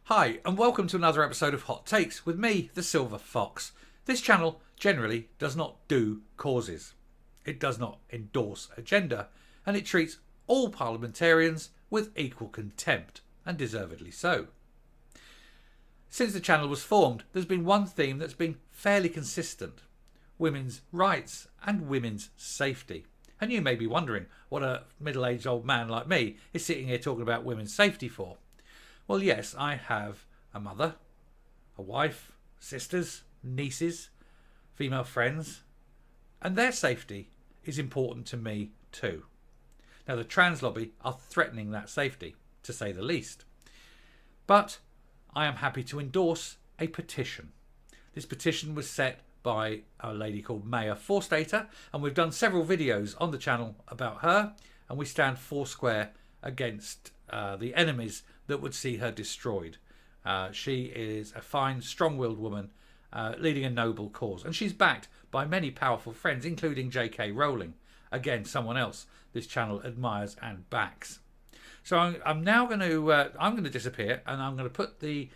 Hi, and welcome to another episode of Hot Takes with me, the Silver Fox. This channel generally does not do causes. It does not endorse agenda, and it treats all parliamentarians with equal contempt, and deservedly so. Since the channel was formed, there's been one theme that's been fairly consistent: women's rights and women's safety. And you may be wondering what a middle-aged old man like me is sitting here talking about women's safety for. Well, yes, I have a mother, a wife, sisters, nieces, female friends, and their safety is important to me too. Now, the trans lobby are threatening that safety, to say the least. But I am happy to endorse a petition. This petition was set by a lady called Forstater, and we've done several videos on the channel about her, and we stand foursquare against the enemies that would see her destroyed. She is a fine, strong-willed woman leading a noble cause, and she's backed by many powerful friends, including J.K. Rowling. Again, someone else this channel admires and backs. So I'm now going to disappear, and I'm going to put the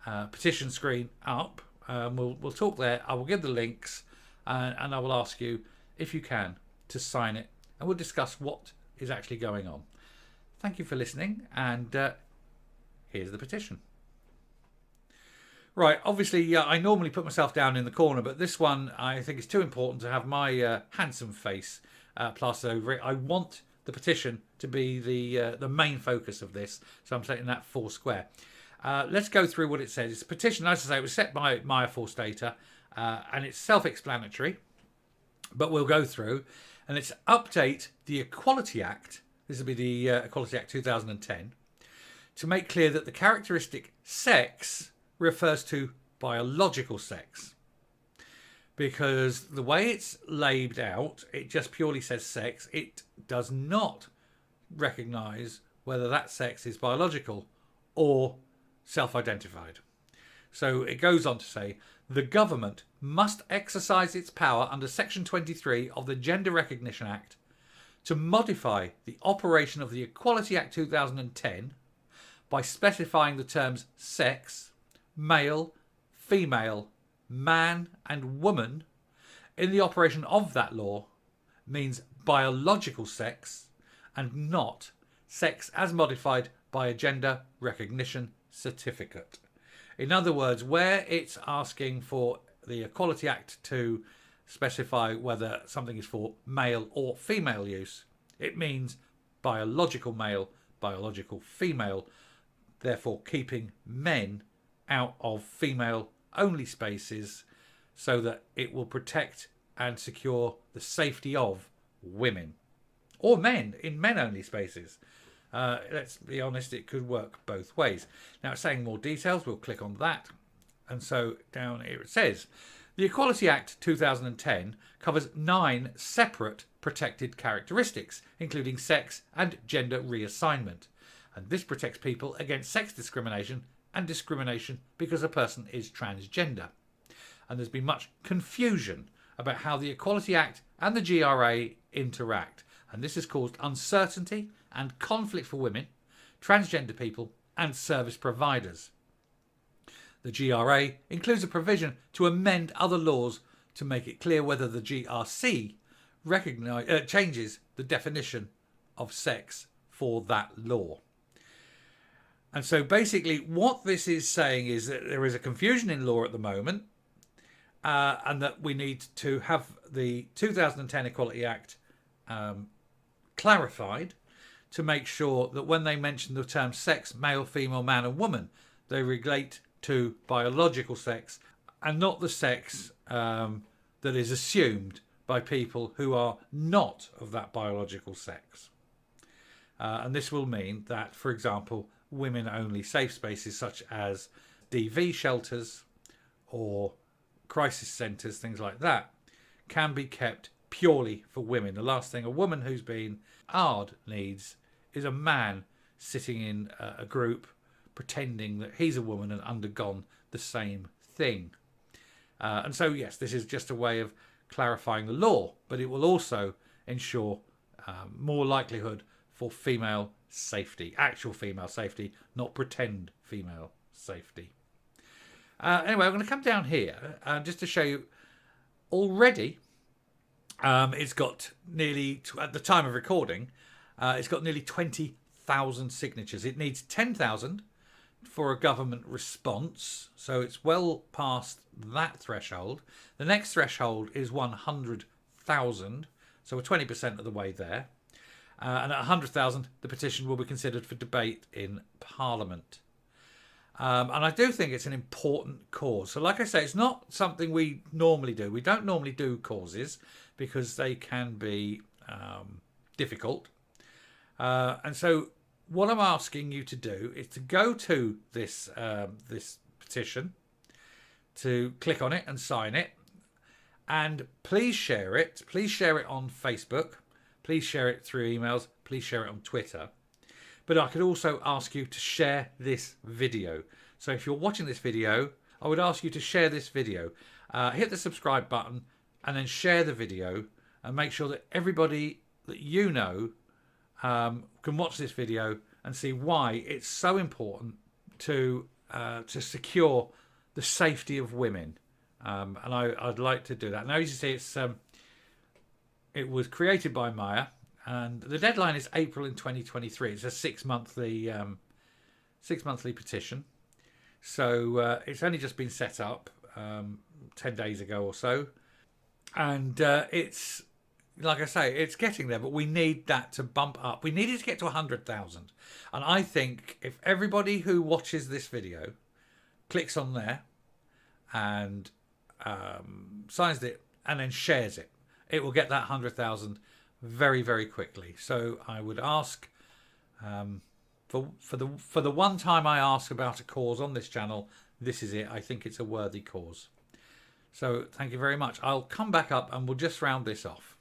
petition screen up. We'll talk there. I will give the links, and I will ask you, if you can, to sign it, and we'll discuss what is actually going on. Thank you for listening, and here's the petition. Right, obviously, I normally put myself down in the corner, but this one I think is too important to have my handsome face plastered over it. I want the petition to be the main focus of this, so I'm taking that foursquare. Let's go through what it says. It's a petition, as I say, it was set by Forstater, and it's self-explanatory, but we'll go through, and it's update the Equality Act. This will be the Equality Act 2010, to make clear that the characteristic sex refers to biological sex. Because the way it's laid out, it just purely says sex. It does not recognise whether that sex is biological or self-identified. So it goes on to say, the government must exercise its power under Section 23 of the Gender Recognition Act to modify the operation of the Equality Act 2010 by specifying the terms sex, male, female, man and woman in the operation of that law means biological sex and not sex as modified by a gender recognition certificate. In other words, where it's asking for the Equality Act to specify whether something is for male or female use, it means biological male, biological female, therefore keeping men out of female only spaces so that it will protect and secure the safety of women or men in men only spaces. Let's be honest, it could work both ways. Now, it's saying more details. We'll click on that. And so down here it says, the Equality Act 2010 covers 9 separate protected characteristics, including sex and gender reassignment. And this protects people against sex discrimination and discrimination because a person is transgender. And there's been much confusion about how the Equality Act and the GRA interact. And this has caused uncertainty and conflict for women, transgender people and service providers. The GRA includes a provision to amend other laws to make it clear whether the GRC changes the definition of sex for that law. And so basically what this is saying is that there is a confusion in law at the moment, and that we need to have the 2010 Equality Act clarified to make sure that when they mention the term sex, male, female, man and woman, they relate to biological sex and not the sex that is assumed by people who are not of that biological sex. And this will mean that, for example, women-only safe spaces such as DV shelters or crisis centres, things like that, can be kept purely for women. The last thing a woman who's been hard needs is a man sitting in a group pretending that he's a woman and undergone the same thing. And so, yes, this is just a way of clarifying the law, but it will also ensure more likelihood for female safety, actual female safety, not pretend female safety. Anyway, I'm going to come down here just to show you already. It's got nearly, at the time of recording, it's got nearly 20,000 signatures. It needs 10,000 for a government response, so it's well past that threshold. The next threshold is 100,000, so we're 20% of the way there. And at 100,000, the petition will be considered for debate in Parliament. And I do think it's an important cause. So like I say, it's not something we normally do. We don't normally do causes because they can be difficult. And so what I'm asking you to do is to go to this this petition, to click on it and sign it. And please share it. Please share it on Facebook. Please share it through emails. Please share it on Twitter. But I could also ask you to share this video. So if you're watching this video, I would ask you to share this video. Hit the subscribe button and then share the video and make sure that everybody that you know can watch this video and see why it's so important to secure the safety of women. And I'd like to do that. Now, as you see, it was created by Maya, and the deadline is April in 2023. It's a six-monthly petition. So it's only just been set up 10 days ago or so. And it's, like I say, it's getting there, but we need that to bump up. We need it to get to 100,000. And I think if everybody who watches this video clicks on there and signs it and then shares it, it will get that 100,000 very, very quickly. So I would ask, for the one time I ask about a cause on this channel, this is it. I think it's a worthy cause. So thank you very much. I'll come back up and we'll just round this off.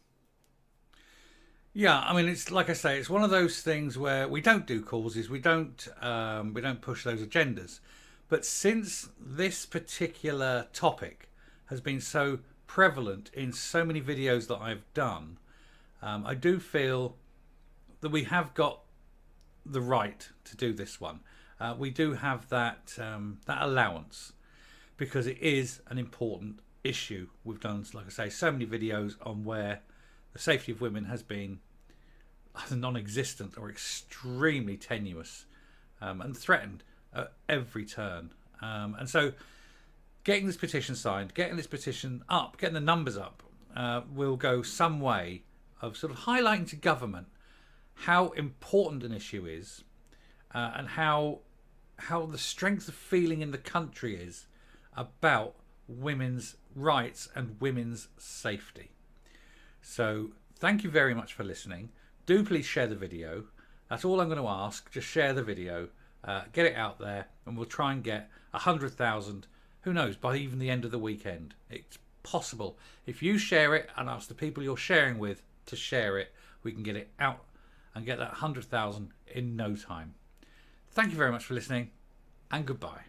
Yeah, I mean, it's like I say, it's one of those things where we don't do causes, we don't push those agendas. But since this particular topic has been so prevalent in so many videos that I've done, I do feel that we have got the right to do this one. We do have that that allowance because it is an important issue. We've done, like I say, so many videos on where the safety of women has been non-existent or extremely tenuous and threatened at every turn. And so getting this petition signed, getting this petition up, getting the numbers up will go some way of sort of highlighting to government how important an issue is and how the strength of feeling in the country is about women's rights and women's safety. So thank you very much for listening. Do please share the video. That's all I'm going to ask. Just share the video, get it out there, and we'll try and get 100,000. Who knows, by even the end of the weekend. It's possible. If you share it and ask the people you're sharing with to share it, we can get it out and get that 100,000 in no time. Thank you very much for listening, and goodbye.